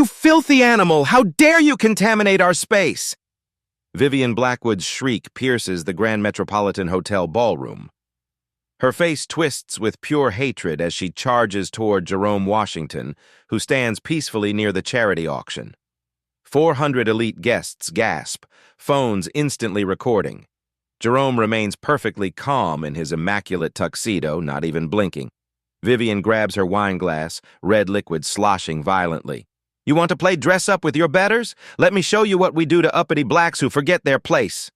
You filthy animal! How dare you contaminate our space! Vivian Blackwood's shriek pierces the Grand Metropolitan Hotel ballroom. Her face twists with pure hatred as she charges toward Jerome Washington, who stands peacefully near the charity auction. 400 elite guests gasp, phones instantly recording. Jerome remains perfectly calm in his immaculate tuxedo, not even blinking. Vivian grabs her wine glass, red liquid sloshing violently. You want to play dress-up with your betters? Let me show you what we do to uppity blacks who forget their place.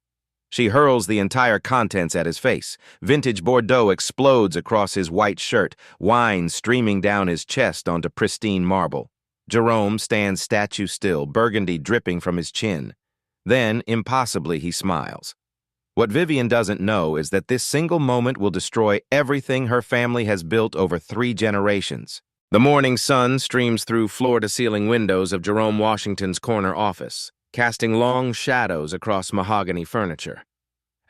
She hurls the entire contents at his face. Vintage Bordeaux explodes across his white shirt, wine streaming down his chest onto pristine marble. Jerome stands statue still, burgundy dripping from his chin. Then, impossibly, he smiles. What Vivian doesn't know is that this single moment will destroy everything her family has built over 3 generations. The morning sun streams through floor-to-ceiling windows of Jerome Washington's corner office, casting long shadows across mahogany furniture.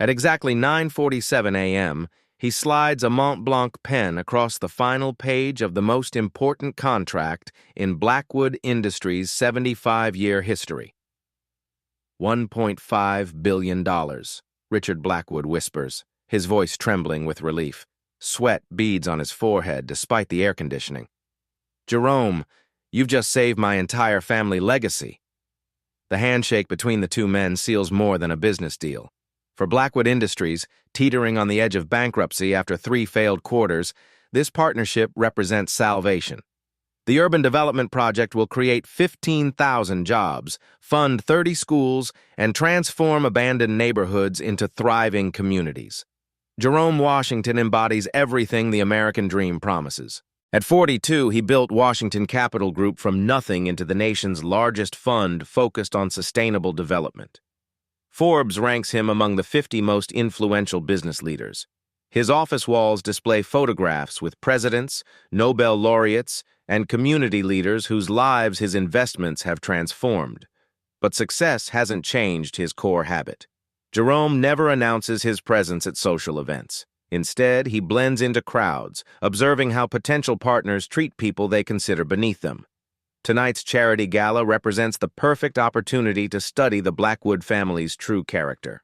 At exactly 9:47 a.m., he slides a Mont Blanc pen across the final page of the most important contract in Blackwood Industries' 75-year history. $1.5 billion, Richard Blackwood whispers, his voice trembling with relief. Sweat beads on his forehead despite the air conditioning. Jerome, you've just saved my entire family legacy. The handshake between the two men seals more than a business deal. For Blackwood Industries, teetering on the edge of bankruptcy after 3 failed quarters, this partnership represents salvation. The urban development project will create 15,000 jobs, fund 30 schools, and transform abandoned neighborhoods into thriving communities. Jerome Washington embodies everything the American dream promises. At 42, he built Washington Capital Group from nothing into the nation's largest fund focused on sustainable development. Forbes ranks him among the 50 most influential business leaders. His office walls display photographs with presidents, Nobel laureates, and community leaders whose lives his investments have transformed. But success hasn't changed his core habit. Jerome never announces his presence at social events. Instead, he blends into crowds, observing how potential partners treat people they consider beneath them. Tonight's charity gala represents the perfect opportunity to study the Blackwood family's true character.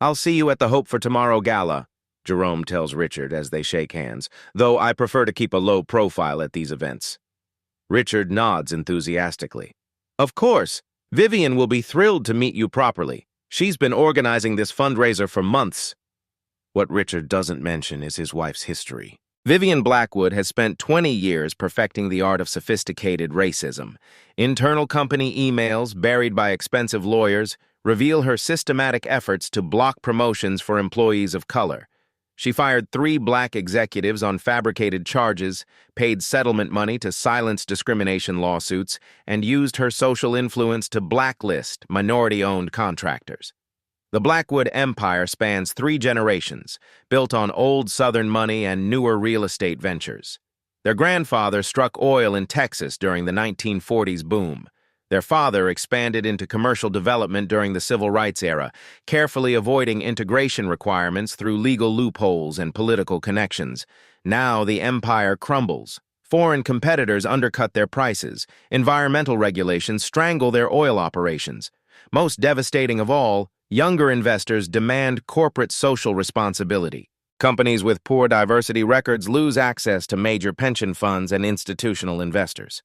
I'll see you at the Hope for Tomorrow gala, Jerome tells Richard as they shake hands, though I prefer to keep a low profile at these events. Richard nods enthusiastically. Of course, Vivian will be thrilled to meet you properly. She's been organizing this fundraiser for months. What Richard doesn't mention is his wife's history. Vivian Blackwood has spent 20 years perfecting the art of sophisticated racism. Internal company emails, buried by expensive lawyers, reveal her systematic efforts to block promotions for employees of color. She fired 3 black executives on fabricated charges, paid settlement money to silence discrimination lawsuits, and used her social influence to blacklist minority-owned contractors. The Blackwood empire spans 3 generations, built on old Southern money and newer real estate ventures. Their grandfather struck oil in Texas during the 1940s boom. Their father expanded into commercial development during the Civil Rights era, carefully avoiding integration requirements through legal loopholes and political connections. Now the empire crumbles. Foreign competitors undercut their prices. Environmental regulations strangle their oil operations. Most devastating of all, younger investors demand corporate social responsibility. Companies with poor diversity records lose access to major pension funds and institutional investors.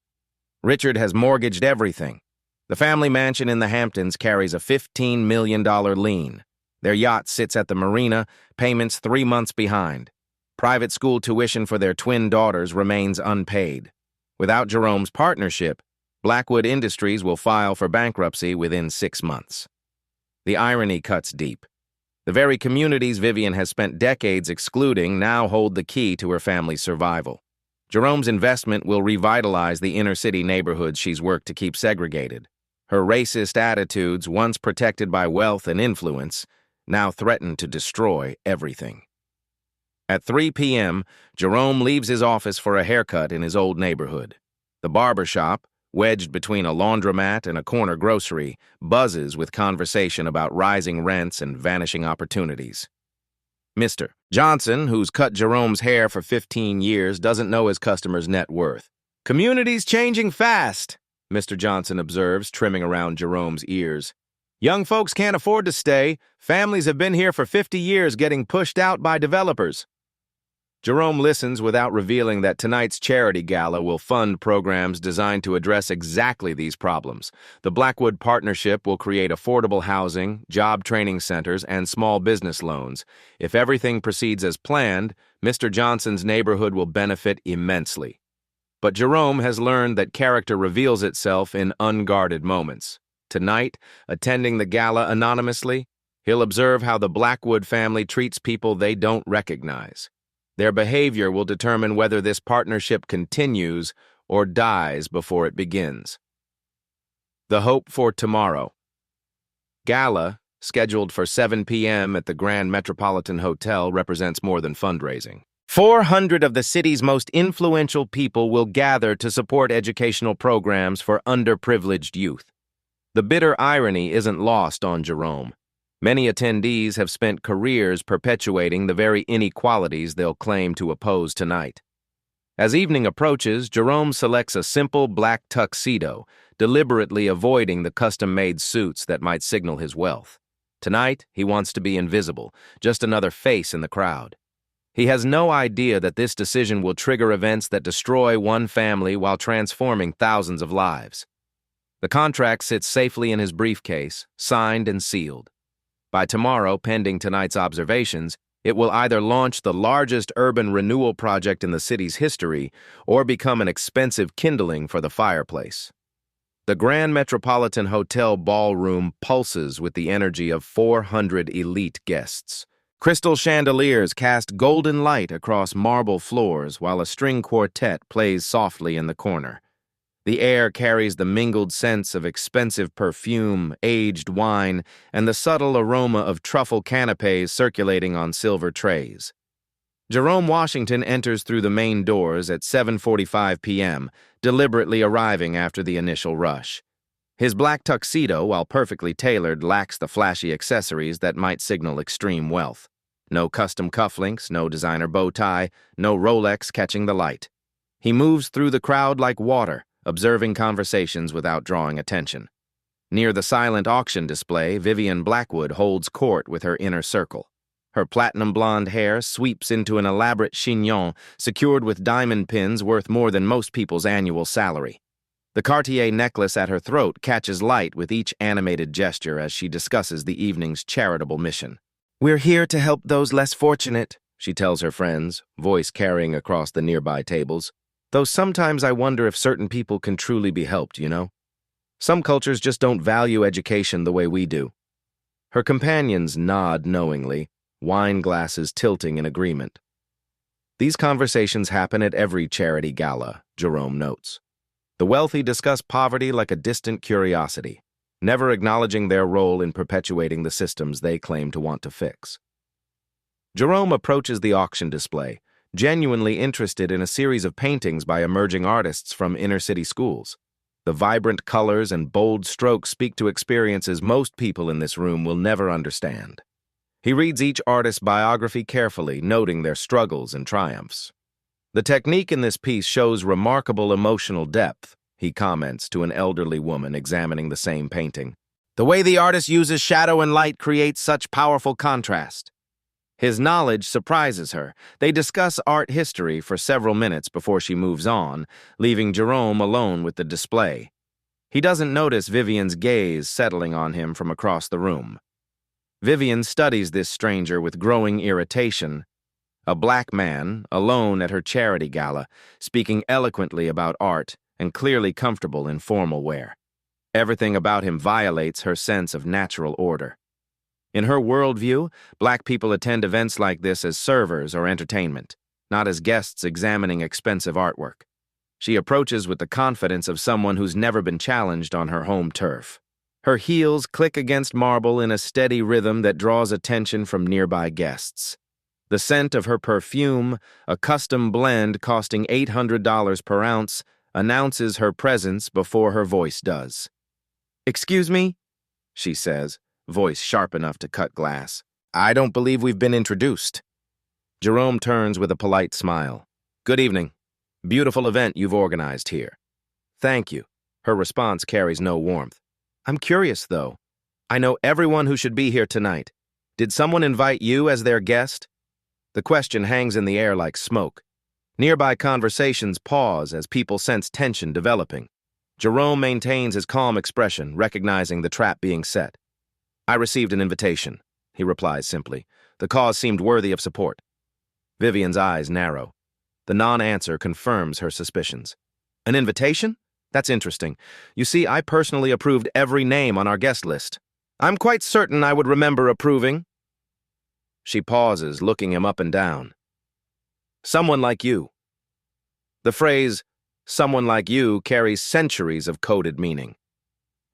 Richard has mortgaged everything. The family mansion in the Hamptons carries a $15 million lien. Their yacht sits at the marina, payments 3 months behind. Private school tuition for their twin daughters remains unpaid. Without Jerome's partnership, Blackwood Industries will file for bankruptcy within 6 months. The irony cuts deep. The very communities Vivian has spent decades excluding now hold the key to her family's survival. Jerome's investment will revitalize the inner-city neighborhoods she's worked to keep segregated. Her racist attitudes, once protected by wealth and influence, now threaten to destroy everything. At 3 p.m., Jerome leaves his office for a haircut in his old neighborhood. The barber shop, wedged between a laundromat and a corner grocery, buzzes with conversation about rising rents and vanishing opportunities. Mr. Johnson, who's cut Jerome's hair for 15 years, doesn't know his customer's net worth. Community's changing fast. Mr. Johnson observes, trimming around Jerome's ears. Young folks can't afford to stay. Families have been here for 50 years getting pushed out by developers. Jerome listens without revealing that tonight's charity gala will fund programs designed to address exactly these problems. The Blackwood Partnership will create affordable housing, job training centers, and small business loans. If everything proceeds as planned, Mr. Johnson's neighborhood will benefit immensely. But Jerome has learned that character reveals itself in unguarded moments. Tonight, attending the gala anonymously, he'll observe how the Blackwood family treats people they don't recognize. Their behavior will determine whether this partnership continues or dies before it begins. The hope for tomorrow. Gala, scheduled for 7 p.m. at the Grand Metropolitan Hotel, represents more than fundraising. 400 of the city's most influential people will gather to support educational programs for underprivileged youth. The bitter irony isn't lost on Jerome. Many attendees have spent careers perpetuating the very inequalities they'll claim to oppose tonight. As evening approaches, Jerome selects a simple black tuxedo, deliberately avoiding the custom-made suits that might signal his wealth. Tonight, he wants to be invisible, just another face in the crowd. He has no idea that this decision will trigger events that destroy one family while transforming thousands of lives. The contract sits safely in his briefcase, signed and sealed. By tomorrow, pending tonight's observations, it will either launch the largest urban renewal project in the city's history or become an expensive kindling for the fireplace. The Grand Metropolitan Hotel ballroom pulses with the energy of 400 elite guests. Crystal chandeliers cast golden light across marble floors while a string quartet plays softly in the corner. The air carries the mingled scents of expensive perfume, aged wine, and the subtle aroma of truffle canapes circulating on silver trays. Jerome Washington enters through the main doors at 7:45 p.m., deliberately arriving after the initial rush. His black tuxedo, while perfectly tailored, lacks the flashy accessories that might signal extreme wealth. No custom cufflinks, no designer bow tie, no Rolex catching the light. He moves through the crowd like water, observing conversations without drawing attention. Near the silent auction display, Vivian Blackwood holds court with her inner circle. Her platinum blonde hair sweeps into an elaborate chignon secured with diamond pins worth more than most people's annual salary. The Cartier necklace at her throat catches light with each animated gesture as she discusses the evening's charitable mission. "We're here to help those less fortunate," she tells her friends, voice carrying across the nearby tables. "Though sometimes I wonder if certain people can truly be helped, you know? Some cultures just don't value education the way we do." Her companions nod knowingly, wine glasses tilting in agreement. These conversations happen at every charity gala, Jerome notes. The wealthy discuss poverty like a distant curiosity, never acknowledging their role in perpetuating the systems they claim to want to fix. Jerome approaches the auction display, genuinely interested in a series of paintings by emerging artists from inner-city schools. The vibrant colors and bold strokes speak to experiences most people in this room will never understand. He reads each artist's biography carefully, noting their struggles and triumphs. "The technique in this piece shows remarkable emotional depth," he comments to an elderly woman examining the same painting. "The way the artist uses shadow and light creates such powerful contrast." His knowledge surprises her. They discuss art history for several minutes before she moves on, leaving Jerome alone with the display. He doesn't notice Vivian's gaze settling on him from across the room. Vivian studies this stranger with growing irritation. A black man, alone at her charity gala, speaking eloquently about art and clearly comfortable in formal wear. Everything about him violates her sense of natural order. In her worldview, black people attend events like this as servers or entertainment, not as guests examining expensive artwork. She approaches with the confidence of someone who's never been challenged on her home turf. Her heels click against marble in a steady rhythm that draws attention from nearby guests. The scent of her perfume, a custom blend costing $800 per ounce, announces her presence before her voice does. "Excuse me?" she says, voice sharp enough to cut glass. "I don't believe we've been introduced." Jerome turns with a polite smile. "Good evening. Beautiful event you've organized here." "Thank you." Her response carries no warmth. I'm curious, though. I know everyone who should be here tonight. Did someone invite you as their guest? The question hangs in the air like smoke. Nearby conversations pause as people sense tension developing. Jerome maintains his calm expression, recognizing the trap being set. I received an invitation, he replies simply. The cause seemed worthy of support. Vivian's eyes narrow. The non-answer confirms her suspicions. An invitation? That's interesting. You see, I personally approved every name on our guest list. I'm quite certain I would remember approving. She pauses, looking him up and down. Someone like you. The phrase, someone like you, carries centuries of coded meaning.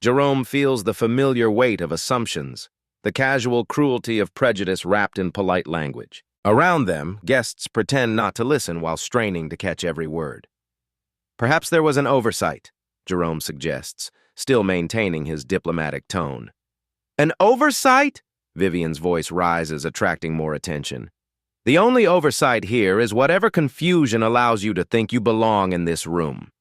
Jerome feels the familiar weight of assumptions, the casual cruelty of prejudice wrapped in polite language. Around them, guests pretend not to listen while straining to catch every word. Perhaps there was an oversight, Jerome suggests, still maintaining his diplomatic tone. An oversight? Vivian's voice rises, attracting more attention. The only oversight here is whatever confusion allows you to think you belong in this room.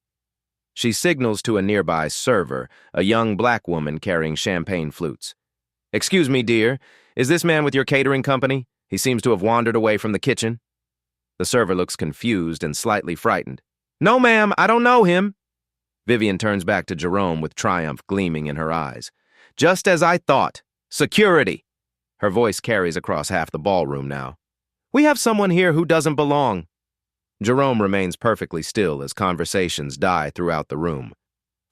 She signals to a nearby server, a young black woman carrying champagne flutes. Excuse me, dear, is this man with your catering company? He seems to have wandered away from the kitchen. The server looks confused and slightly frightened. No, ma'am, I don't know him. Vivian turns back to Jerome with triumph gleaming in her eyes. Just as I thought. Security. Her voice carries across half the ballroom now. We have someone here who doesn't belong. Jerome remains perfectly still as conversations die throughout the room.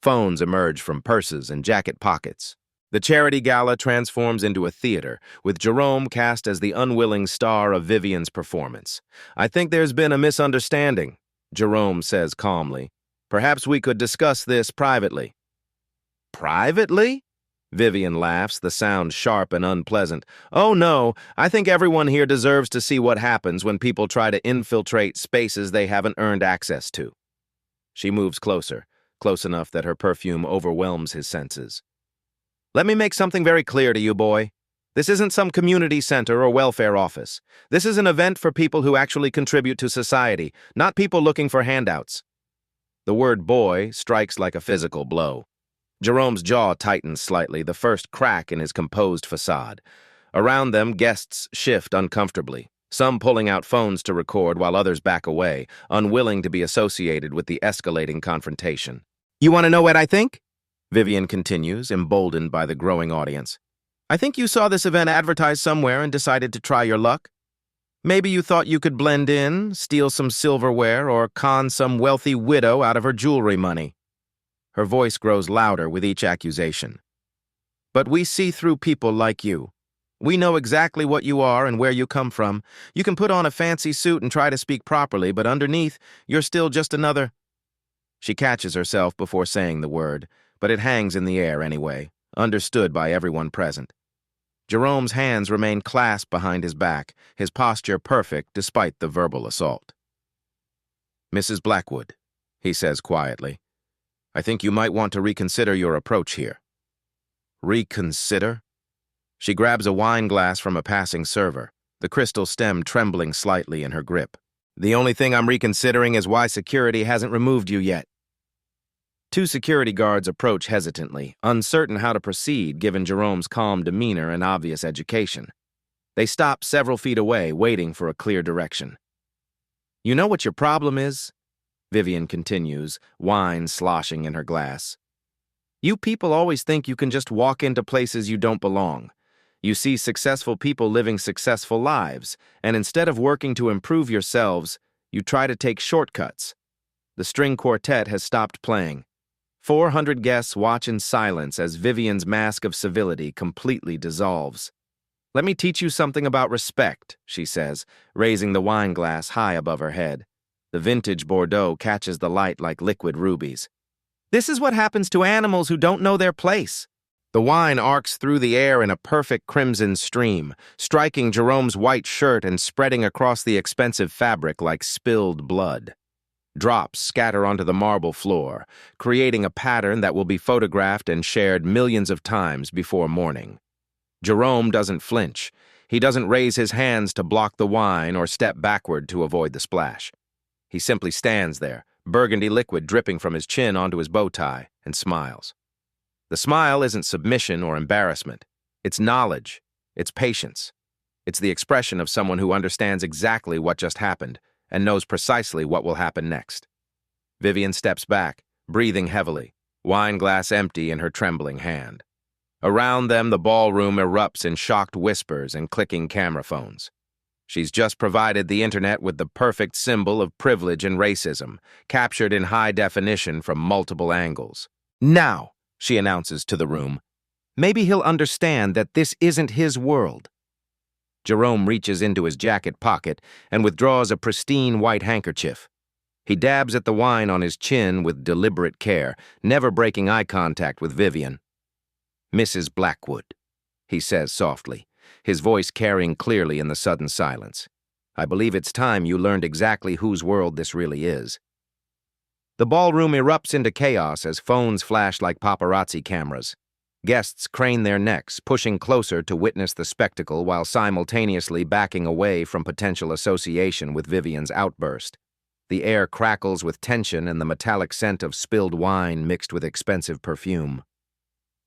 Phones emerge from purses and jacket pockets. The charity gala transforms into a theater, with Jerome cast as the unwilling star of Vivian's performance. I think there's been a misunderstanding, Jerome says calmly. Perhaps we could discuss this privately. Privately? Vivian laughs, the sound sharp and unpleasant. Oh no, I think everyone here deserves to see what happens when people try to infiltrate spaces they haven't earned access to. She moves closer, close enough that her perfume overwhelms his senses. Let me make something very clear to you, boy. This isn't some community center or welfare office. This is an event for people who actually contribute to society, not people looking for handouts. The word boy strikes like a physical blow. Jerome's jaw tightens slightly, the first crack in his composed facade. Around them, guests shift uncomfortably, some pulling out phones to record while others back away, unwilling to be associated with the escalating confrontation. You want to know what I think? Vivian continues, emboldened by the growing audience. I think you saw this event advertised somewhere and decided to try your luck. Maybe you thought you could blend in, steal some silverware, or con some wealthy widow out of her jewelry money. Her voice grows louder with each accusation. But we see through people like you. We know exactly what you are and where you come from. You can put on a fancy suit and try to speak properly, but underneath, you're still just another... She catches herself before saying the word, but it hangs in the air anyway, understood by everyone present. Jerome's hands remain clasped behind his back, his posture perfect despite the verbal assault. Mrs. Blackwood, he says quietly, I think you might want to reconsider your approach here. Reconsider? She grabs a wine glass from a passing server, the crystal stem trembling slightly in her grip. The only thing I'm reconsidering is why security hasn't removed you yet. Two security guards approach hesitantly, uncertain how to proceed given Jerome's calm demeanor and obvious education. They stop several feet away, waiting for a clear direction. You know what your problem is? Vivian continues, wine sloshing in her glass. You people always think you can just walk into places you don't belong. You see successful people living successful lives, and instead of working to improve yourselves, you try to take shortcuts. The string quartet has stopped playing. 400 guests watch in silence as Vivian's mask of civility completely dissolves. Let me teach you something about respect, she says, raising the wine glass high above her head. The vintage Bordeaux catches the light like liquid rubies. This is what happens to animals who don't know their place. The wine arcs through the air in a perfect crimson stream, striking Jerome's white shirt and spreading across the expensive fabric like spilled blood. Drops scatter onto the marble floor, creating a pattern that will be photographed and shared millions of times before morning. Jerome doesn't flinch. He doesn't raise his hands to block the wine or step backward to avoid the splash. He simply stands there, burgundy liquid dripping from his chin onto his bow tie. and smiles. The smile isn't submission or embarrassment. It's knowledge. It's patience. It's the expression of someone who understands exactly what just happened and knows precisely what will happen next. Vivian steps back, breathing heavily, wine glass empty in her trembling hand. Around them, the ballroom erupts in shocked whispers and clicking camera phones. She's just provided the internet with the perfect symbol of privilege and racism, captured in high definition from multiple angles. "Now," she announces to the room, "maybe he'll understand that this isn't his world." Jerome reaches into his jacket pocket and withdraws a pristine white handkerchief. He dabs at the wine on his chin with deliberate care, never breaking eye contact with Vivian. "Mrs. Blackwood," he says softly, his voice carrying clearly in the sudden silence. "I believe it's time you learned exactly whose world this really is." The ballroom erupts into chaos as phones flash like paparazzi cameras. Guests crane their necks, pushing closer to witness the spectacle while simultaneously backing away from potential association with Vivian's outburst. The air crackles with tension and the metallic scent of spilled wine mixed with expensive perfume.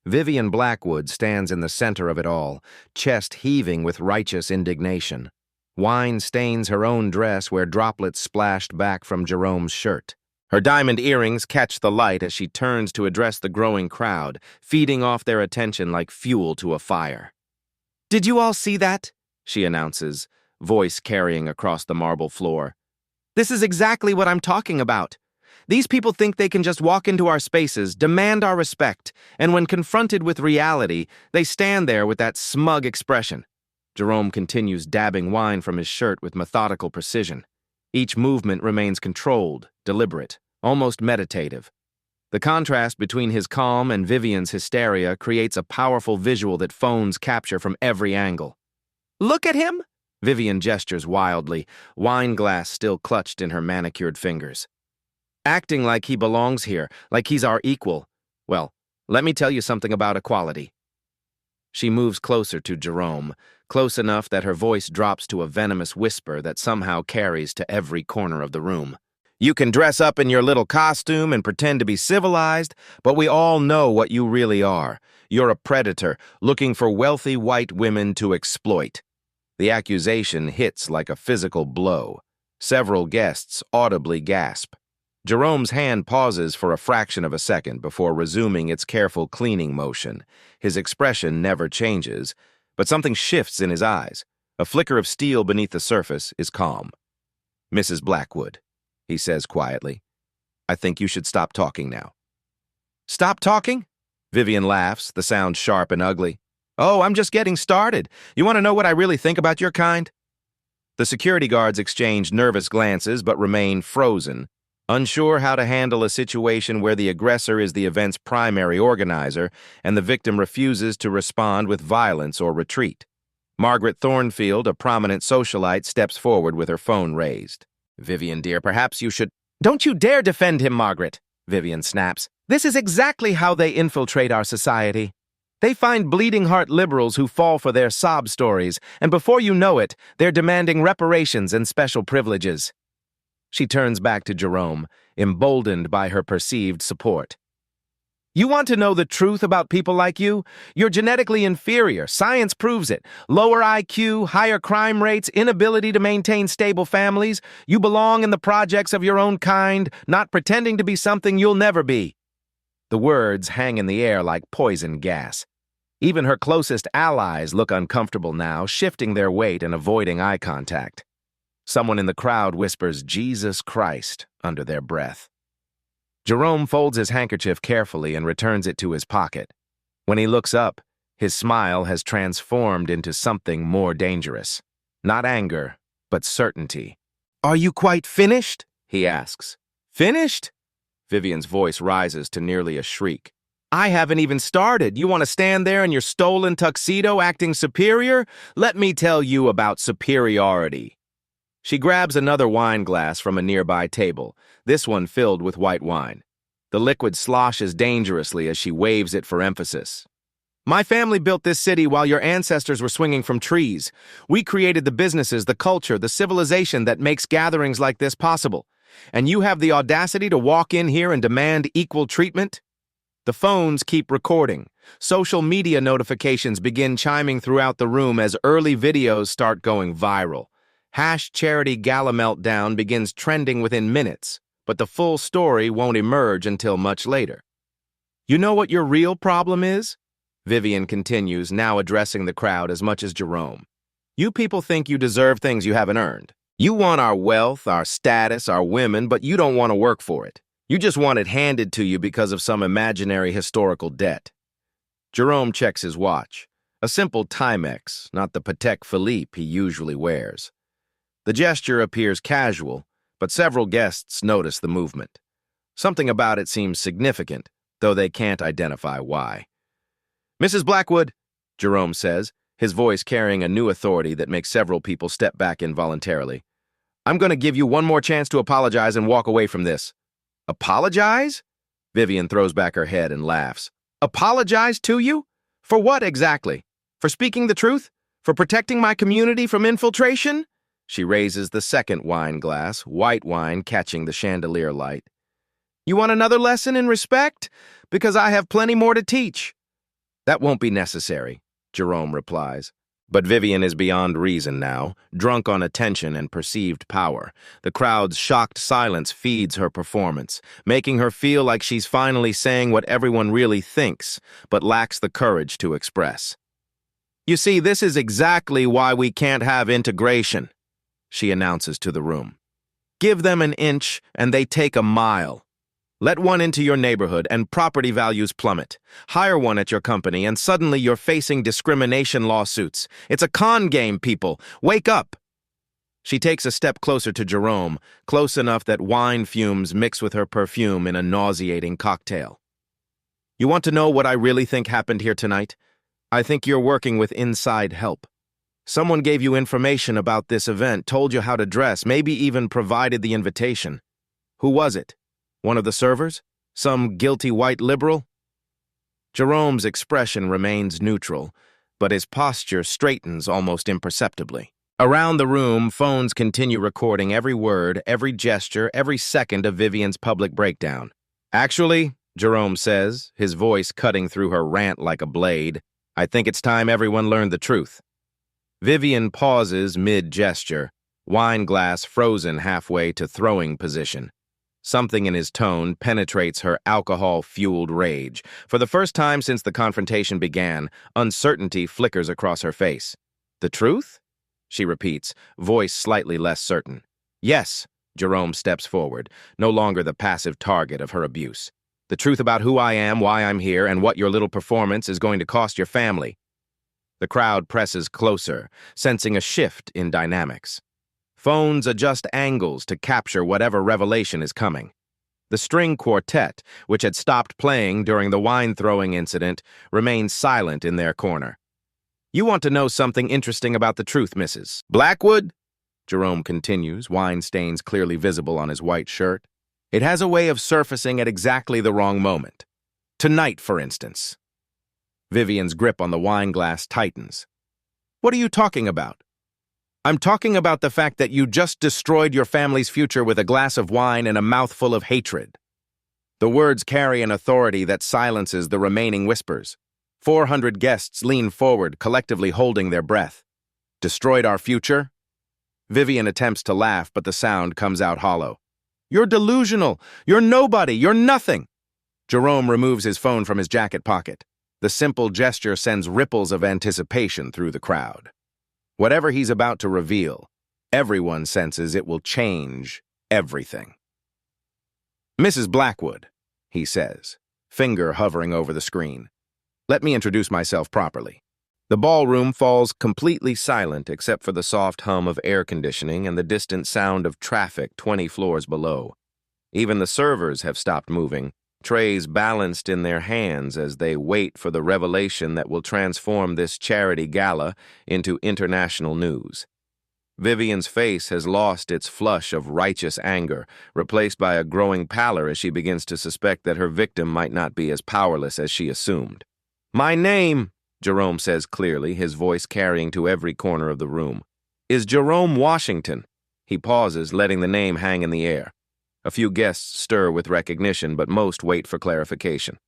Vivian Blackwood stands in the center of it all, chest heaving with righteous indignation. Wine stains her own dress where droplets splashed back from Jerome's shirt. Her diamond earrings catch the light as she turns to address the growing crowd, feeding off their attention like fuel to a fire. "Did you all see that?" she announces, voice carrying across the marble floor. "This is exactly what I'm talking about. These people think they can just walk into our spaces, demand our respect, and when confronted with reality, they stand there with that smug expression." Jerome continues dabbing wine from his shirt with methodical precision. Each movement remains controlled, deliberate, almost meditative. The contrast between his calm and Vivian's hysteria creates a powerful visual that phones capture from every angle. "Look at him!" Vivian gestures wildly, wine glass still clutched in her manicured fingers. "Acting like he belongs here, like he's our equal. Well, let me tell you something about equality." She moves closer to Jerome, close enough that her voice drops to a venomous whisper that somehow carries to every corner of the room. "You can dress up in your little costume and pretend to be civilized, but we all know what you really are. You're a predator, looking for wealthy white women to exploit." The accusation hits like a physical blow. Several guests audibly gasp. Jerome's hand pauses for a fraction of a second before resuming its careful cleaning motion. His expression never changes, but something shifts in his eyes. A flicker of steel beneath the surface is calm. "Mrs. Blackwood," he says quietly, "I think you should stop talking now." "Stop talking?" Vivian laughs, the sound sharp and ugly. "Oh, I'm just getting started. You want to know what I really think about your kind?" The security guards exchange nervous glances but remain frozen, unsure how to handle a situation where the aggressor is the event's primary organizer and the victim refuses to respond with violence or retreat. Margaret Thornfield, a prominent socialite, steps forward with her phone raised. "Vivian, dear, perhaps you should—" "Don't you dare defend him, Margaret," Vivian snaps. "This is exactly how they infiltrate our society. They find bleeding-heart liberals who fall for their sob stories, and before you know it, they're demanding reparations and special privileges." She turns back to Jerome, emboldened by her perceived support. "You want to know the truth about people like you? You're genetically inferior. Science proves it. Lower IQ, higher crime rates, inability to maintain stable families. You belong in the projects of your own kind, not pretending to be something you'll never be." The words hang in the air like poison gas. Even her closest allies look uncomfortable now, shifting their weight and avoiding eye contact. Someone in the crowd whispers, "Jesus Christ," under their breath. Jerome folds his handkerchief carefully and returns it to his pocket. When he looks up, his smile has transformed into something more dangerous. Not anger, but certainty. "Are you quite finished?" he asks. "Finished?" Vivian's voice rises to nearly a shriek. "I haven't even started. You want to stand there in your stolen tuxedo acting superior? Let me tell you about superiority." She grabs another wine glass from a nearby table, this one filled with white wine. The liquid sloshes dangerously as she waves it for emphasis. "My family built this city while your ancestors were swinging from trees. We created the businesses, the culture, the civilization that makes gatherings like this possible. And you have the audacity to walk in here and demand equal treatment?" The phones keep recording. Social media notifications begin chiming throughout the room as early videos start going viral. #charity gala meltdown begins trending within minutes, but the full story won't emerge until much later. You know what your real problem is? Vivian continues, now addressing the crowd as much as Jerome. You people think you deserve things you haven't earned. You want our wealth, our status, our women, but you don't want to work for it. You just want it handed to you because of some imaginary historical debt. Jerome checks his watch. A simple Timex, not the Patek Philippe he usually wears. The gesture appears casual, but several guests notice the movement. Something about it seems significant, though they can't identify why. Mrs. Blackwood, Jerome says, his voice carrying a new authority that makes several people step back involuntarily. I'm going to give you one more chance to apologize and walk away from this. Apologize? Vivian throws back her head and laughs. Apologize to you? For what exactly? For speaking the truth? For protecting my community from infiltration? She raises the second wine glass, white wine catching the chandelier light. You want another lesson in respect? Because I have plenty more to teach. That won't be necessary, Jerome replies. But Vivian is beyond reason now, drunk on attention and perceived power. The crowd's shocked silence feeds her performance, making her feel like she's finally saying what everyone really thinks, but lacks the courage to express. You see, this is exactly why we can't have integration, she announces to the room. Give them an inch and they take a mile. Let one into your neighborhood and property values plummet. Hire one at your company and suddenly you're facing discrimination lawsuits. It's a con game, people. Wake up! She takes a step closer to Jerome, close enough that wine fumes mix with her perfume in a nauseating cocktail. You want to know what I really think happened here tonight? I think you're working with inside help. Someone gave you information about this event, told you how to dress, maybe even provided the invitation. Who was it? One of the servers? Some guilty white liberal? Jerome's expression remains neutral, but his posture straightens almost imperceptibly. Around the room, phones continue recording every word, every gesture, every second of Vivian's public breakdown. Actually, Jerome says, his voice cutting through her rant like a blade, I think it's time everyone learned the truth. Vivian pauses mid-gesture, wine glass frozen halfway to throwing position. Something in his tone penetrates her alcohol-fueled rage. For the first time since the confrontation began, uncertainty flickers across her face. The truth? She repeats, voice slightly less certain. Yes, Jerome steps forward, no longer the passive target of her abuse. The truth about who I am, why I'm here, and what your little performance is going to cost your family. The crowd presses closer, sensing a shift in dynamics. Phones adjust angles to capture whatever revelation is coming. The string quartet, which had stopped playing during the wine-throwing incident, remains silent in their corner. You want to know something interesting about the truth, Mrs. Blackwood? Jerome continues, wine stains clearly visible on his white shirt. It has a way of surfacing at exactly the wrong moment. Tonight, for instance. Vivian's grip on the wine glass tightens. What are you talking about? I'm talking about the fact that you just destroyed your family's future with a glass of wine and a mouthful of hatred. The words carry an authority that silences the remaining whispers. 400 guests lean forward, collectively holding their breath. Destroyed our future? Vivian attempts to laugh, but the sound comes out hollow. You're delusional. You're nobody. You're nothing. Jerome removes his phone from his jacket pocket. The simple gesture sends ripples of anticipation through the crowd. Whatever he's about to reveal, everyone senses it will change everything. Mrs. Blackwood, he says, finger hovering over the screen. Let me introduce myself properly. The ballroom falls completely silent except for the soft hum of air conditioning and the distant sound of traffic 20 floors below. Even the servers have stopped moving, trays balanced in their hands as they wait for the revelation that will transform this charity gala into international news. Vivian's face has lost its flush of righteous anger, replaced by a growing pallor as she begins to suspect that her victim might not be as powerless as she assumed. My name, Jerome says clearly, his voice carrying to every corner of the room, is Jerome Washington. He pauses, letting the name hang in the air. A few guests stir with recognition, but most wait for clarification.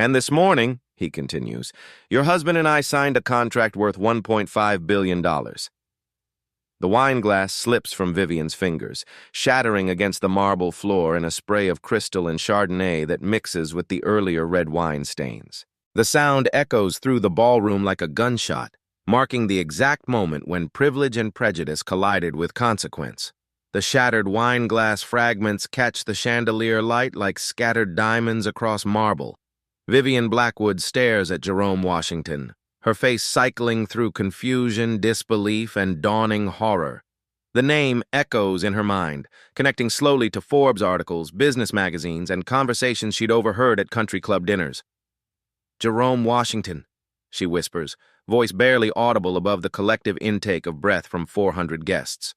And this morning, he continues, your husband and I signed a contract worth $1.5 billion. The wine glass slips from Vivian's fingers, shattering against the marble floor in a spray of crystal and Chardonnay that mixes with the earlier red wine stains. The sound echoes through the ballroom like a gunshot, marking the exact moment when privilege and prejudice collided with consequence. The shattered wine glass fragments catch the chandelier light like scattered diamonds across marble. Vivian Blackwood stares at Jerome Washington, her face cycling through confusion, disbelief, and dawning horror. The name echoes in her mind, connecting slowly to Forbes articles, business magazines, and conversations she'd overheard at country club dinners. Jerome Washington, she whispers, voice barely audible above the collective intake of breath from 400 guests.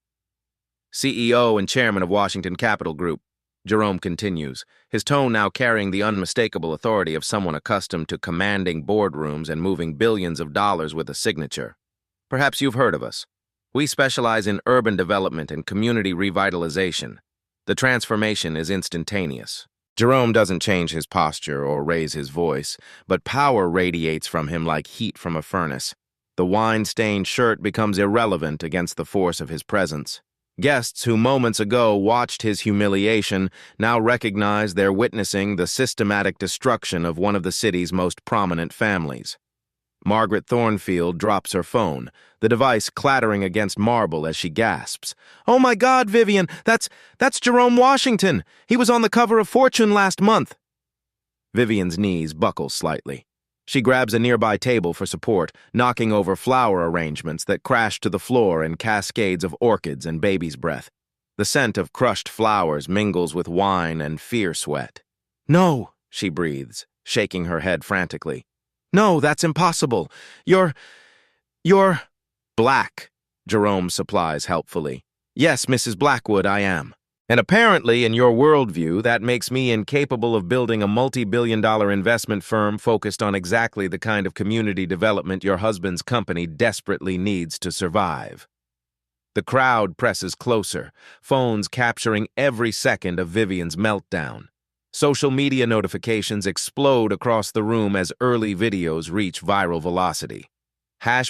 CEO and chairman of Washington Capital Group, Jerome continues, his tone now carrying the unmistakable authority of someone accustomed to commanding boardrooms and moving billions of dollars with a signature. Perhaps you've heard of us. We specialize in urban development and community revitalization. The transformation is instantaneous. Jerome doesn't change his posture or raise his voice, but power radiates from him like heat from a furnace. The wine-stained shirt becomes irrelevant against the force of his presence. Guests who moments ago watched his humiliation now recognize they're witnessing the systematic destruction of one of the city's most prominent families. Margaret Thornfield drops her phone, the device clattering against marble as she gasps. "Oh my God, Vivian, that's Jerome Washington. He was on the cover of Fortune last month." Vivian's knees buckle slightly. She grabs a nearby table for support, knocking over flower arrangements that crash to the floor in cascades of orchids and baby's breath. The scent of crushed flowers mingles with wine and fear sweat. "No," she breathes, shaking her head frantically. "No, that's impossible. You're black," Jerome supplies helpfully. "Yes, Mrs. Blackwood, I am. And apparently, in your worldview, that makes me incapable of building a multi-billion-dollar investment firm focused on exactly the kind of community development your husband's company desperately needs to survive." The crowd presses closer, phones capturing every second of Vivian's meltdown. Social media notifications explode across the room as early videos reach viral velocity.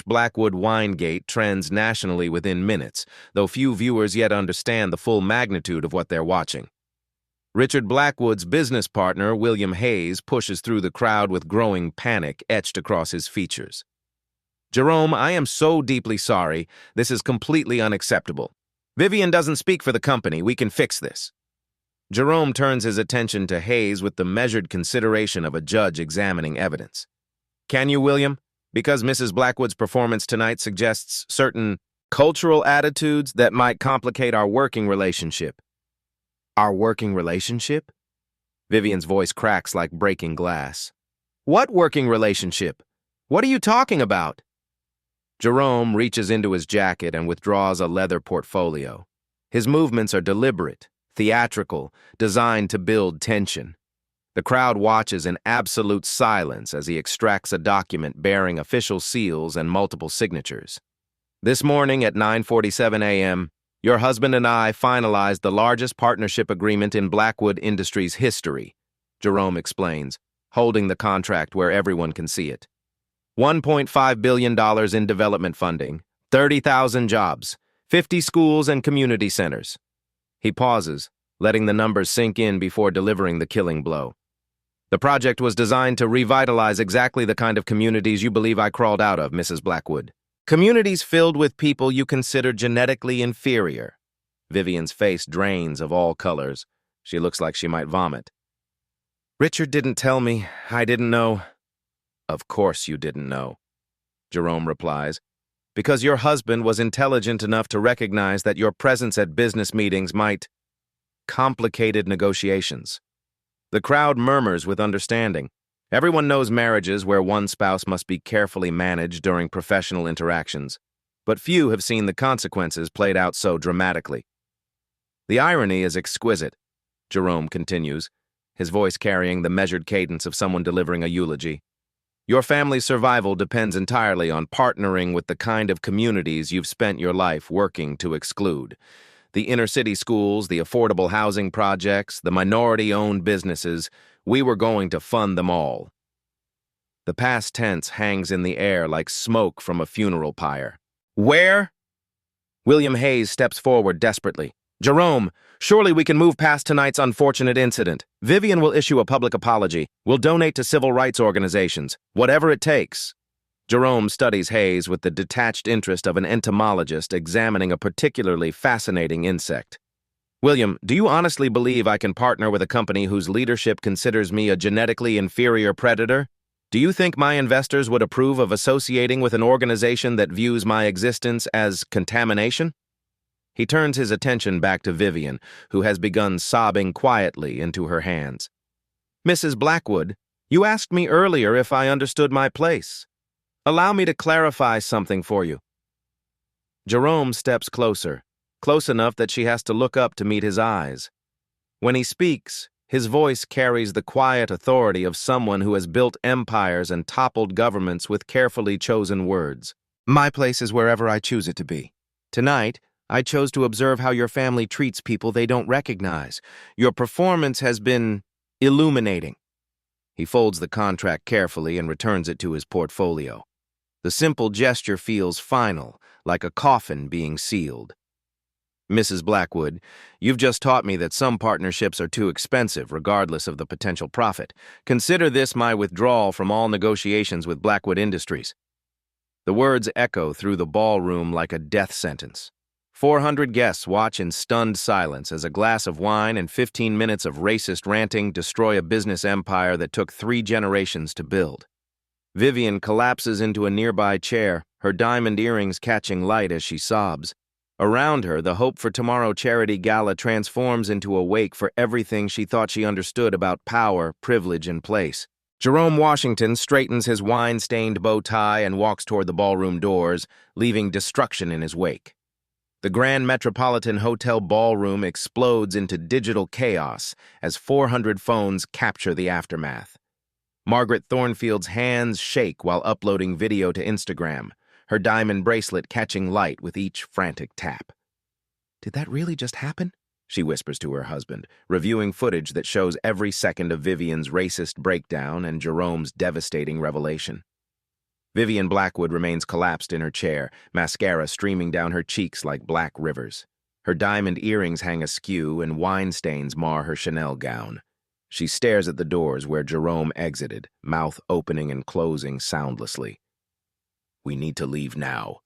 #Blackwood Winegate trends nationally within minutes, though few viewers yet understand the full magnitude of what they're watching. Richard Blackwood's business partner, William Hayes, pushes through the crowd with growing panic etched across his features. "Jerome, I am so deeply sorry. This is completely unacceptable. Vivian doesn't speak for the company. We can fix this." Jerome turns his attention to Hayes with the measured consideration of a judge examining evidence. "Can you, William? Because Mrs. Blackwood's performance tonight suggests certain cultural attitudes that might complicate our working relationship." "Our working relationship?" Vivian's voice cracks like breaking glass. "What working relationship? What are you talking about?" Jerome reaches into his jacket and withdraws a leather portfolio. His movements are deliberate, theatrical, designed to build tension. The crowd watches in absolute silence as he extracts a document bearing official seals and multiple signatures. "This morning at 9:47 a.m., your husband and I finalized the largest partnership agreement in Blackwood Industries history," Jerome explains, holding the contract where everyone can see it. $1.5 billion in development funding, 30,000 jobs, 50 schools and community centers. He pauses, letting the numbers sink in before delivering the killing blow. "The project was designed to revitalize exactly the kind of communities you believe I crawled out of, Mrs. Blackwood. Communities filled with people you consider genetically inferior." Vivian's face drains of all colors. She looks like she might vomit. "Richard didn't tell me. I didn't know." "Of course you didn't know," Jerome replies, "because your husband was intelligent enough to recognize that your presence at business meetings might complicated negotiations." The crowd murmurs with understanding. Everyone knows marriages where one spouse must be carefully managed during professional interactions, but few have seen the consequences played out so dramatically. "The irony is exquisite," Jerome continues, his voice carrying the measured cadence of someone delivering a eulogy. "Your family's survival depends entirely on partnering with the kind of communities you've spent your life working to exclude. The inner-city schools, the affordable housing projects, the minority-owned businesses, we were going to fund them all. The past tense hangs in the air like smoke from a funeral pyre. Where? William Hayes steps forward desperately. Jerome, surely we can move past tonight's unfortunate incident. Vivian will issue a public apology. We'll donate to civil rights organizations. Whatever it takes. Jerome studies Hayes with the detached interest of an entomologist examining a particularly fascinating insect. William, do you honestly believe I can partner with a company whose leadership considers me a genetically inferior predator? Do you think my investors would approve of associating with an organization that views my existence as contamination? He turns his attention back to Vivian, who has begun sobbing quietly into her hands. Mrs. Blackwood, you asked me earlier if I understood my place. Allow me to clarify something for you. Jerome steps closer, close enough that she has to look up to meet his eyes. When he speaks, his voice carries the quiet authority of someone who has built empires and toppled governments with carefully chosen words. My place is wherever I choose it to be. Tonight, I chose to observe how your family treats people they don't recognize. Your performance has been illuminating. He folds the contract carefully and returns it to his portfolio. The simple gesture feels final, like a coffin being sealed. Mrs. Blackwood, you've just taught me that some partnerships are too expensive, regardless of the potential profit. Consider this my withdrawal from all negotiations with Blackwood Industries. The words echo through the ballroom like a death sentence. 400 guests watch in stunned silence as a glass of wine and 15 minutes of racist ranting destroy a business empire that took 3 generations to build. Vivian collapses into a nearby chair, her diamond earrings catching light as she sobs. Around her, the Hope for Tomorrow charity gala transforms into a wake for everything she thought she understood about power, privilege, and place. Jerome Washington straightens his wine-stained bow tie and walks toward the ballroom doors, leaving destruction in his wake. The Grand Metropolitan Hotel ballroom explodes into digital chaos as 400 phones capture the aftermath. Margaret Thornfield's hands shake while uploading video to Instagram, her diamond bracelet catching light with each frantic tap. Did that really just happen? She whispers to her husband, reviewing footage that shows every second of Vivian's racist breakdown and Jerome's devastating revelation. Vivian Blackwood remains collapsed in her chair, mascara streaming down her cheeks like black rivers. Her diamond earrings hang askew and wine stains mar her Chanel gown. She stares at the doors where Jerome exited, mouth opening and closing soundlessly. We need to leave now,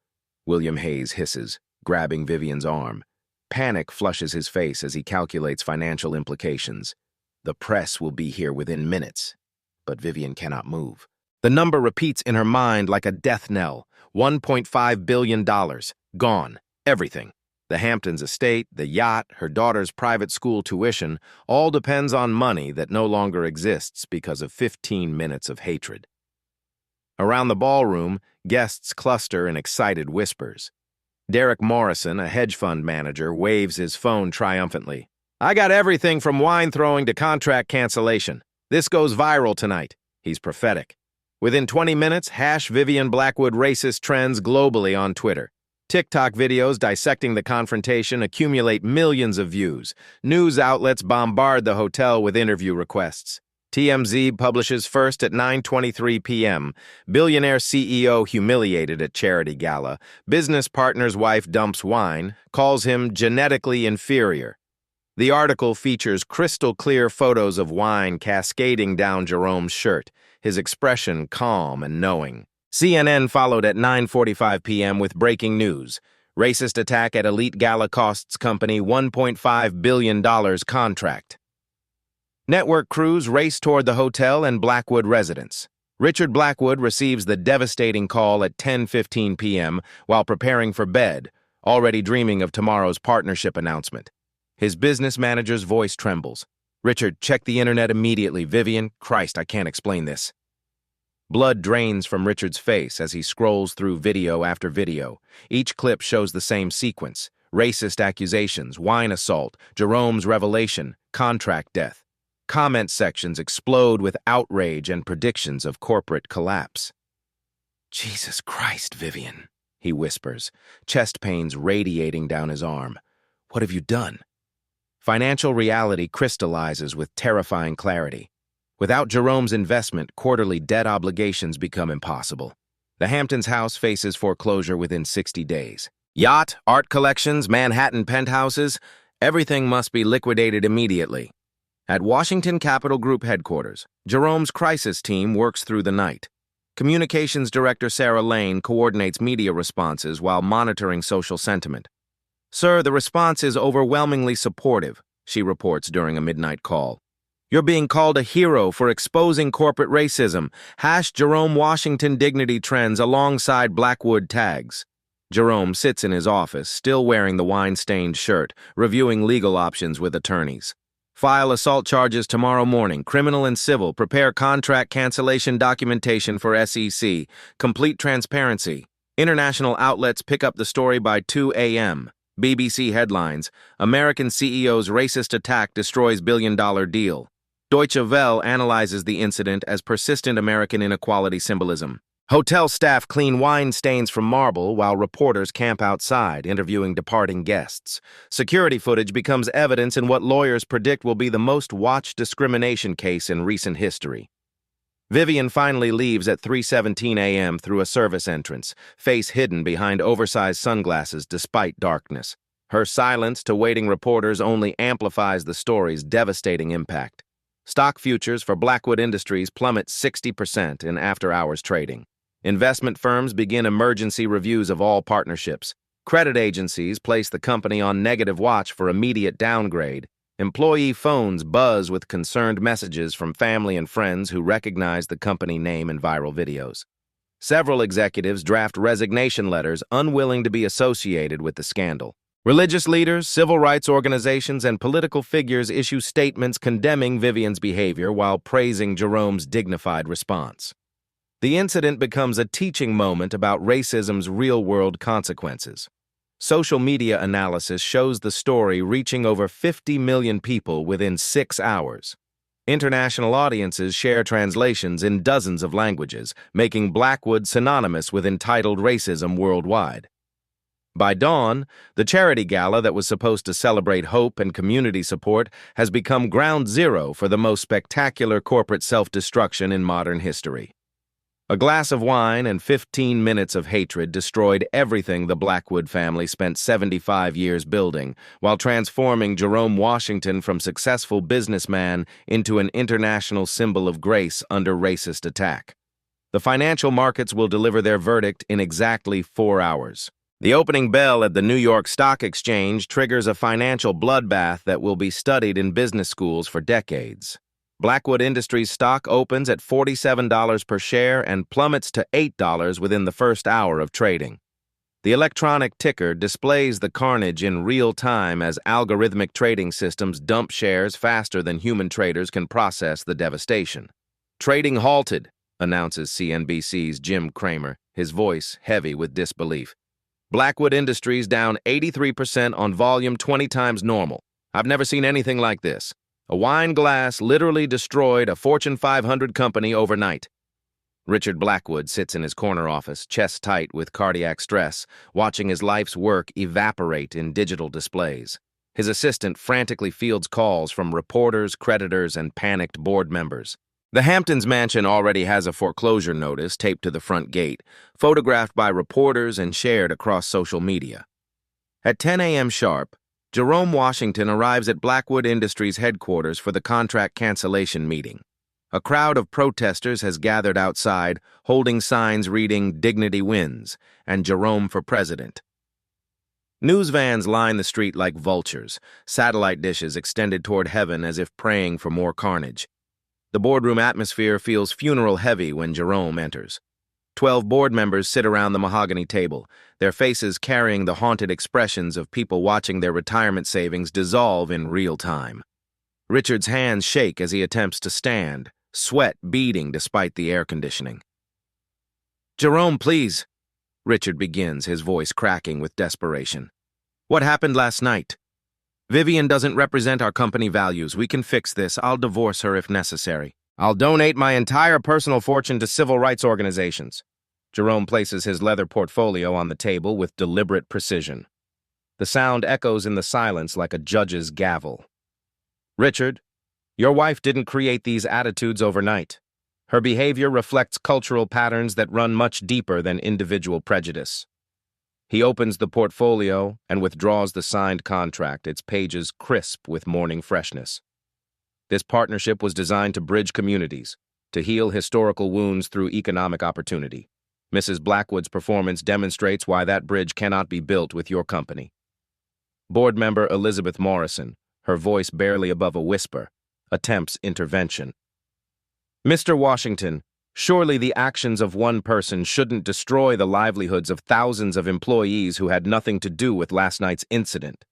William Hayes hisses, grabbing Vivian's arm. Panic flushes his face as he calculates financial implications. The press will be here within minutes, but Vivian cannot move. The number repeats in her mind like a death knell. $1.5 billion. Gone. Everything. The Hamptons estate, the yacht, her daughter's private school tuition, all depends on money that no longer exists because of 15 minutes of hatred. Around the ballroom, guests cluster in excited whispers. Derek Morrison, a hedge fund manager, waves his phone triumphantly. I got everything from wine throwing to contract cancellation. This goes viral tonight. He's prophetic. Within 20 minutes, #Vivian Blackwood racist trends globally on Twitter. TikTok videos dissecting the confrontation accumulate millions of views. News outlets bombard the hotel with interview requests. TMZ publishes first at 9:23 p.m. Billionaire CEO humiliated at charity gala. Business partner's wife dumps wine, calls him genetically inferior. The article features crystal-clear photos of wine cascading down Jerome's shirt, his expression calm and knowing. CNN followed at 9:45 p.m. with breaking news. Racist attack at elite gala costs company $1.5 billion contract. Network crews race toward the hotel and Blackwood residence. Richard Blackwood receives the devastating call at 10:15 p.m. while preparing for bed, already dreaming of tomorrow's partnership announcement. His business manager's voice trembles. Richard, check the internet immediately. Vivian, Christ, I can't explain this. Blood drains from Richard's face as he scrolls through video after video. Each clip shows the same sequence. Racist accusations, wine assault, Jerome's revelation, contract death. Comment sections explode with outrage and predictions of corporate collapse. Jesus Christ, Vivian, he whispers, chest pains radiating down his arm. What have you done? Financial reality crystallizes with terrifying clarity. Without Jerome's investment, quarterly debt obligations become impossible. The Hamptons house faces foreclosure within 60 days. Yacht, art collections, Manhattan penthouses, everything must be liquidated immediately. At Washington Capital Group headquarters, Jerome's crisis team works through the night. Communications Director Sarah Lane coordinates media responses while monitoring social sentiment. "Sir, the response is overwhelmingly supportive," she reports during a midnight call. "You're being called a hero for exposing corporate racism. #Jerome Washington dignity trends alongside Blackwood tags." Jerome sits in his office, still wearing the wine-stained shirt, reviewing legal options with attorneys. "File assault charges tomorrow morning, criminal and civil. Prepare contract cancellation documentation for SEC. Complete transparency. International outlets pick up the story by 2 a.m. BBC headlines: American CEO's racist attack destroys billion-dollar deal. Deutsche Welle analyzes the incident as persistent American inequality symbolism. Hotel staff clean wine stains from marble while reporters camp outside, interviewing departing guests. Security footage becomes evidence in what lawyers predict will be the most watched discrimination case in recent history. Vivian finally leaves at 3:17 a.m. through a service entrance, face hidden behind oversized sunglasses despite darkness. Her silence to waiting reporters only amplifies the story's devastating impact. Stock futures for Blackwood Industries plummet 60% in after-hours trading. Investment firms begin emergency reviews of all partnerships. Credit agencies place the company on negative watch for immediate downgrade. Employee phones buzz with concerned messages from family and friends who recognize the company name in viral videos. Several executives draft resignation letters, unwilling to be associated with the scandal. Religious leaders, civil rights organizations, and political figures issue statements condemning Vivian's behavior while praising Jerome's dignified response. The incident becomes a teaching moment about racism's real-world consequences. Social media analysis shows the story reaching over 50 million people within 6 hours. International audiences share translations in dozens of languages, making Blackwood synonymous with entitled racism worldwide. By dawn, the charity gala that was supposed to celebrate hope and community support has become ground zero for the most spectacular corporate self-destruction in modern history. A glass of wine and 15 minutes of hatred destroyed everything the Blackwood family spent 75 years building, while transforming Jerome Washington from successful businessman into an international symbol of grace under racist attack. The financial markets will deliver their verdict in exactly 4 hours. The opening bell at the New York Stock Exchange triggers a financial bloodbath that will be studied in business schools for decades. Blackwood Industries stock opens at $47 per share and plummets to $8 within the first hour of trading. The electronic ticker displays the carnage in real time as algorithmic trading systems dump shares faster than human traders can process the devastation. "Trading halted," announces CNBC's Jim Cramer, his voice heavy with disbelief. "Blackwood Industries down 83% on volume 20 times normal. I've never seen anything like this. A wine glass literally destroyed a Fortune 500 company overnight." Richard Blackwood sits in his corner office, chest tight with cardiac stress, watching his life's work evaporate in digital displays. His assistant frantically fields calls from reporters, creditors, and panicked board members. The Hamptons mansion already has a foreclosure notice taped to the front gate, photographed by reporters and shared across social media. At 10 a.m. sharp, Jerome Washington arrives at Blackwood Industries headquarters for the contract cancellation meeting. A crowd of protesters has gathered outside, holding signs reading "Dignity Wins" and "Jerome for President." News vans line the street like vultures, satellite dishes extended toward heaven as if praying for more carnage. The boardroom atmosphere feels funeral-heavy when Jerome enters. 12 board members sit around the mahogany table, their faces carrying the haunted expressions of people watching their retirement savings dissolve in real time. Richard's hands shake as he attempts to stand, sweat beading despite the air conditioning. "Jerome, please," Richard begins, his voice cracking with desperation. "What happened last night? Vivian doesn't represent our company values. We can fix this. I'll divorce her if necessary. I'll donate my entire personal fortune to civil rights organizations." Jerome places his leather portfolio on the table with deliberate precision. The sound echoes in the silence like a judge's gavel. "Richard, Your wife didn't create these attitudes overnight. Her behavior reflects cultural patterns that run much deeper than individual prejudice. He opens the portfolio and withdraws the signed contract, its pages crisp with morning freshness. This partnership was designed to bridge communities, to heal historical wounds through economic opportunity. Mrs. Blackwood's performance demonstrates why that bridge cannot be built with your company. Board member Elizabeth Morrison, her voice barely above a whisper, attempts intervention. Mr. Washington, surely the actions of one person shouldn't destroy the livelihoods of thousands of employees who had nothing to do with last night's incident.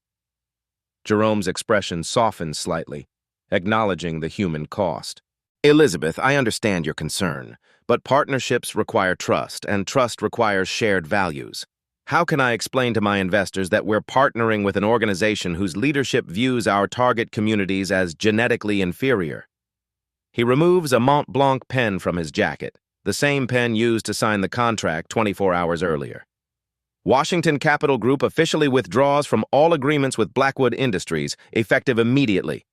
Jerome's expression softened slightly, acknowledging the human cost. Elizabeth, I understand your concern, but partnerships require trust, and trust requires shared values. How can I explain to my investors that we're partnering with an organization whose leadership views our target communities as genetically inferior? He removes a Mont Blanc pen from his jacket, the same pen used to sign the contract 24 hours earlier. Washington Capital Group officially withdraws from all agreements with Blackwood Industries, effective immediately.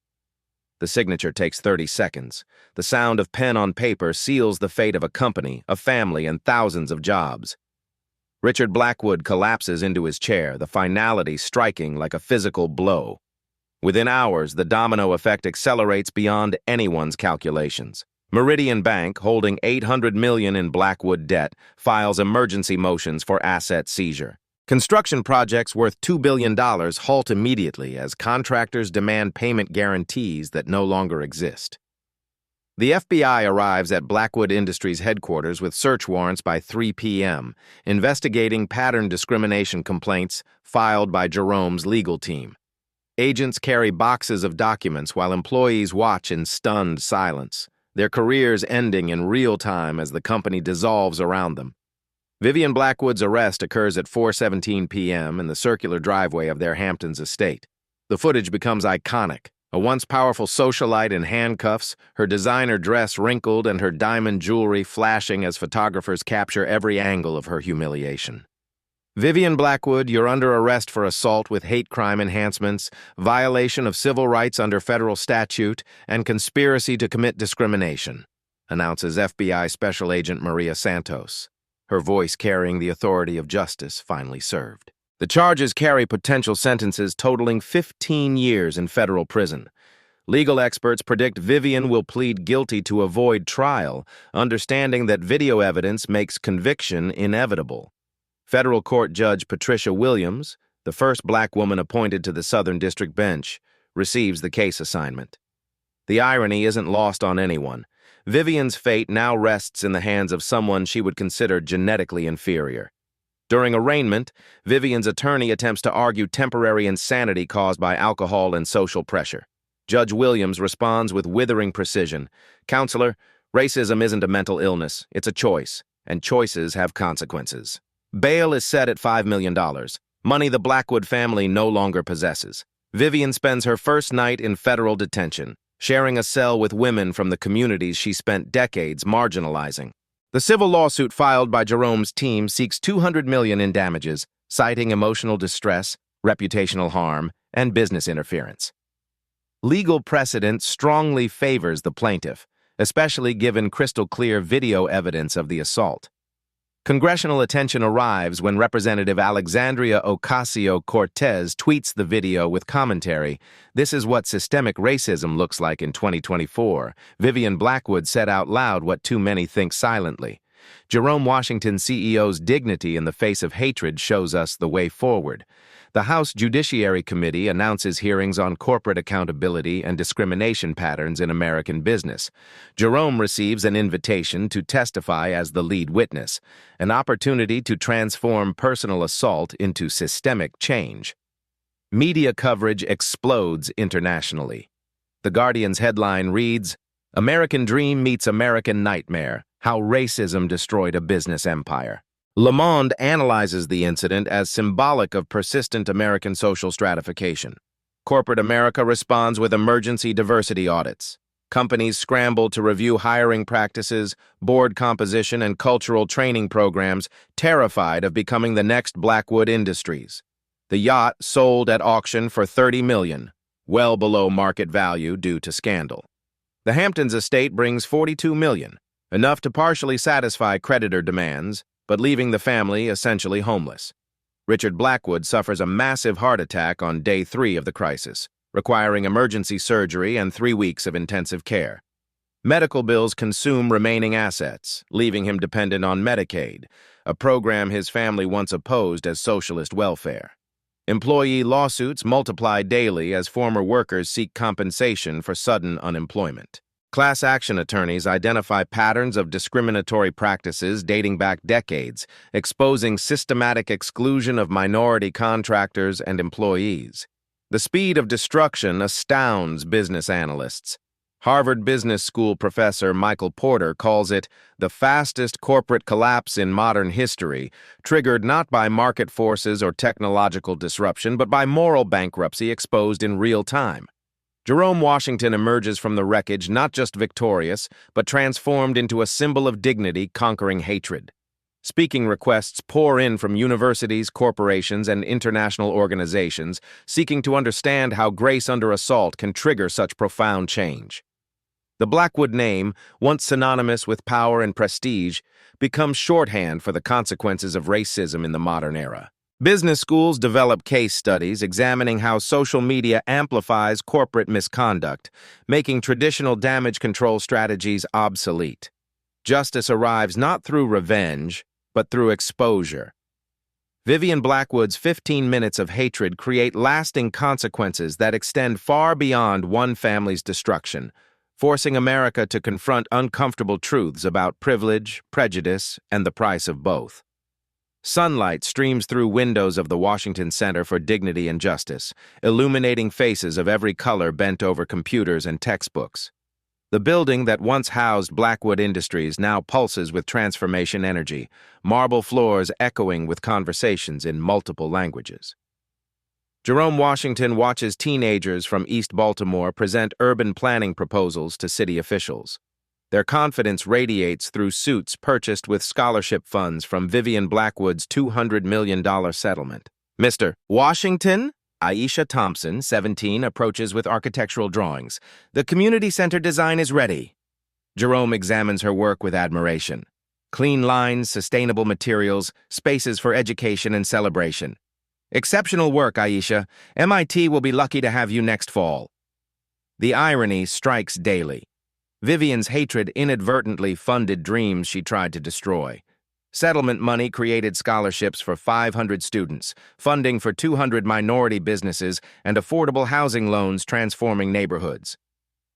The signature takes 30 seconds. The sound of pen on paper seals the fate of a company, a family, and thousands of jobs. Richard Blackwood collapses into his chair, the finality striking like a physical blow. Within hours, the domino effect accelerates beyond anyone's calculations. Meridian Bank, holding $800 million in Blackwood debt, files emergency motions for asset seizure. Construction projects worth $2 billion halt immediately as contractors demand payment guarantees that no longer exist. The FBI arrives at Blackwood Industries headquarters with search warrants by 3 p.m., investigating pattern discrimination complaints filed by Jerome's legal team. Agents carry boxes of documents while employees watch in stunned silence, their careers ending in real time as the company dissolves around them. Vivian Blackwood's arrest occurs at 4:17 p.m. in the circular driveway of their Hamptons estate. The footage becomes iconic. A once powerful socialite in handcuffs, her designer dress wrinkled and her diamond jewelry flashing as photographers capture every angle of her humiliation. Vivian Blackwood, you're under arrest for assault with hate crime enhancements, violation of civil rights under federal statute, and conspiracy to commit discrimination, announces FBI Special Agent Maria Santos, her voice carrying the authority of justice finally served. The charges carry potential sentences totaling 15 years in federal prison. Legal experts predict Vivian will plead guilty to avoid trial, understanding that video evidence makes conviction inevitable. Federal Court Judge Patricia Williams, the first black woman appointed to the Southern District Bench, receives the case assignment. The irony isn't lost on anyone. Vivian's fate now rests in the hands of someone she would consider genetically inferior. During arraignment, Vivian's attorney attempts to argue temporary insanity caused by alcohol and social pressure. Judge Williams responds with withering precision. Counselor, racism isn't a mental illness, it's a choice, and choices have consequences. Bail is set at $5 million, money the Blackwood family no longer possesses. Vivian spends her first night in federal detention, sharing a cell with women from the communities she spent decades marginalizing. The civil lawsuit filed by Jerome's team seeks $200 million in damages, citing emotional distress, reputational harm, and business interference. Legal precedent strongly favors the plaintiff, especially given crystal-clear video evidence of the assault. Congressional attention arrives when Representative Alexandria Ocasio-Cortez tweets the video with commentary. This is what systemic racism looks like in 2024. Vivian Blackwood said out loud what too many think silently. Jerome Washington CEO's dignity in the face of hatred shows us the way forward. The House Judiciary Committee announces hearings on corporate accountability and discrimination patterns in American business. Jerome receives an invitation to testify as the lead witness, an opportunity to transform personal assault into systemic change. Media coverage explodes internationally. The Guardian's headline reads, "American Dream Meets American Nightmare: How Racism Destroyed a Business Empire." Le Monde analyzes the incident as symbolic of persistent American social stratification. Corporate America responds with emergency diversity audits. Companies scramble to review hiring practices, board composition, and cultural training programs, terrified of becoming the next Blackwood Industries. The yacht sold at auction for $30 million, well below market value due to scandal. The Hamptons estate brings $42 million, enough to partially satisfy creditor demands, but leaving the family essentially homeless. Richard Blackwood suffers a massive heart attack on day 3 of the crisis, requiring emergency surgery and 3 weeks of intensive care. Medical bills consume remaining assets, leaving him dependent on Medicaid, a program his family once opposed as socialist welfare. Employee lawsuits multiply daily as former workers seek compensation for sudden unemployment. Class action attorneys identify patterns of discriminatory practices dating back decades, exposing systematic exclusion of minority contractors and employees. The speed of destruction astounds business analysts. Harvard Business School professor Michael Porter calls it the fastest corporate collapse in modern history, triggered not by market forces or technological disruption, but by moral bankruptcy exposed in real time. Jerome Washington emerges from the wreckage not just victorious, but transformed into a symbol of dignity conquering hatred. Speaking requests pour in from universities, corporations, and international organizations seeking to understand how grace under assault can trigger such profound change. The Blackwood name, once synonymous with power and prestige, becomes shorthand for the consequences of racism in the modern era. Business schools develop case studies examining how social media amplifies corporate misconduct, making traditional damage control strategies obsolete. Justice arrives not through revenge, but through exposure. Vivian Blackwood's 15 minutes of hatred create lasting consequences that extend far beyond one family's destruction, forcing America to confront uncomfortable truths about privilege, prejudice, and the price of both. Sunlight streams through windows of the Washington Center for Dignity and Justice, illuminating faces of every color bent over computers and textbooks. The building that once housed Blackwood Industries now pulses with transformation energy, marble floors echoing with conversations in multiple languages. Jerome Washington watches teenagers from East Baltimore present urban planning proposals to city officials. Their confidence radiates through suits purchased with scholarship funds from Vivian Blackwood's $200 million settlement. Mr. Washington? Aisha Thompson, 17, approaches with architectural drawings. The community center design is ready. Jerome examines her work with admiration. Clean lines, sustainable materials, spaces for education and celebration. Exceptional work, Aisha. MIT will be lucky to have you next fall. The irony strikes daily. Vivian's hatred inadvertently funded dreams she tried to destroy. Settlement money created scholarships for 500 students, funding for 200 minority businesses, and affordable housing loans transforming neighborhoods.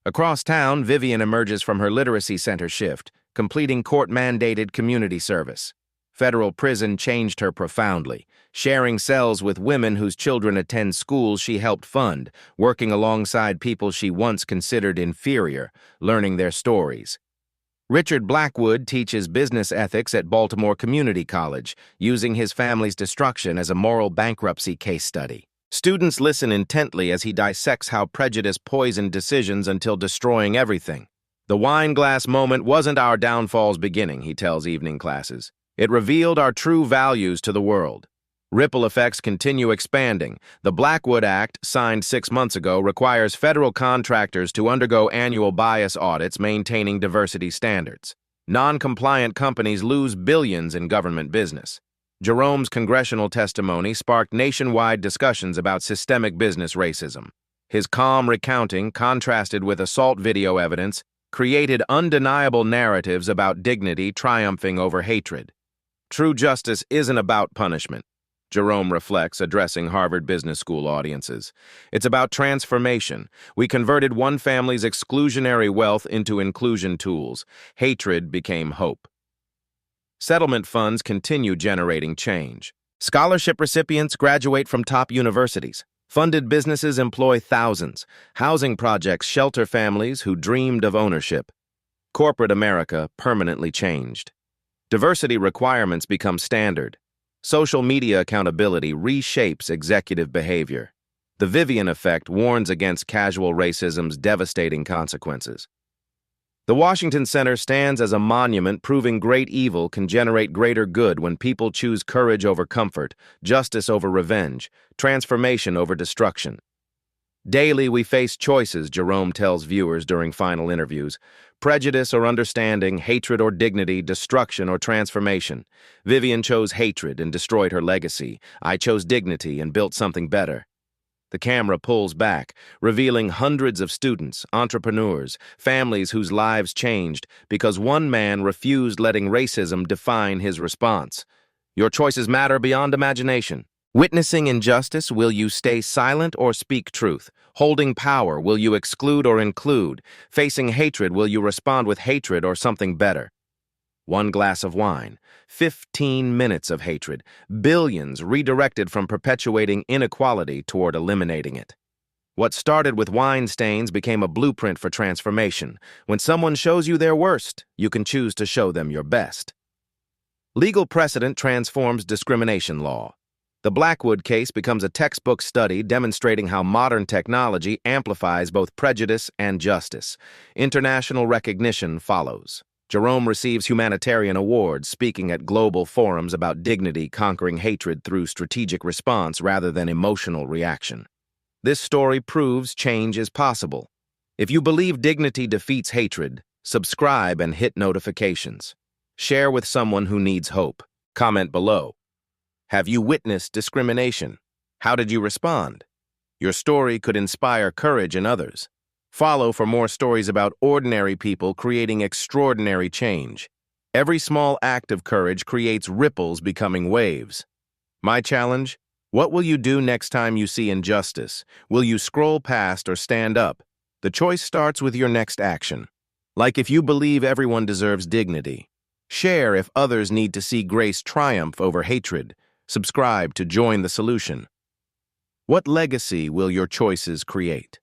Across town, Vivian emerges from her literacy center shift, completing court-mandated community service. Federal prison changed her profoundly, sharing cells with women whose children attend schools she helped fund, working alongside people she once considered inferior, learning their stories. Richard Blackwood teaches business ethics at Baltimore Community College, using his family's destruction as a moral bankruptcy case study. Students listen intently as he dissects how prejudice poisoned decisions until destroying everything. The wine glass moment wasn't our downfall's beginning, he tells evening classes. It revealed our true values to the world. Ripple effects continue expanding. The Blackwood Act, signed 6 months ago, requires federal contractors to undergo annual bias audits maintaining diversity standards. Non-compliant companies lose billions in government business. Jerome's congressional testimony sparked nationwide discussions about systemic business racism. His calm recounting, contrasted with assault video evidence, created undeniable narratives about dignity triumphing over hatred. True justice isn't about punishment, Jerome reflects, addressing Harvard Business School audiences. It's about transformation. We converted one family's exclusionary wealth into inclusion tools. Hatred became hope. Settlement funds continue generating change. Scholarship recipients graduate from top universities. Funded businesses employ thousands. Housing projects shelter families who dreamed of ownership. Corporate America permanently changed. Diversity requirements become standard. Social media accountability reshapes executive behavior. The Vivian effect warns against casual racism's devastating consequences. The Washington Center stands as a monument proving great evil can generate greater good when people choose courage over comfort, justice over revenge, transformation over destruction. Daily we face choices, Jerome tells viewers during final interviews. Prejudice or understanding, hatred or dignity, destruction or transformation. Vivian chose hatred and destroyed her legacy. I chose dignity and built something better. The camera pulls back, revealing hundreds of students, entrepreneurs, families whose lives changed because one man refused letting racism define his response. Your choices matter beyond imagination. Witnessing injustice, will you stay silent or speak truth? Holding power, will you exclude or include? Facing hatred, will you respond with hatred or something better? One glass of wine, 15 minutes of hatred, billions redirected from perpetuating inequality toward eliminating it. What started with wine stains became a blueprint for transformation. When someone shows you their worst, you can choose to show them your best. Legal precedent transforms discrimination law. The Blackwood case becomes a textbook study demonstrating how modern technology amplifies both prejudice and justice. International recognition follows. Jerome receives humanitarian awards, speaking at global forums about dignity conquering hatred through strategic response rather than emotional reaction. This story proves change is possible. If you believe dignity defeats hatred, subscribe and hit notifications. Share with someone who needs hope. Comment below. Have you witnessed discrimination? How did you respond? Your story could inspire courage in others. Follow for more stories about ordinary people creating extraordinary change. Every small act of courage creates ripples becoming waves. My challenge? What will you do next time you see injustice? Will you scroll past or stand up? The choice starts with your next action. Like if you believe everyone deserves dignity. Share if others need to see grace triumph over hatred. Subscribe to join the solution. What legacy will your choices create?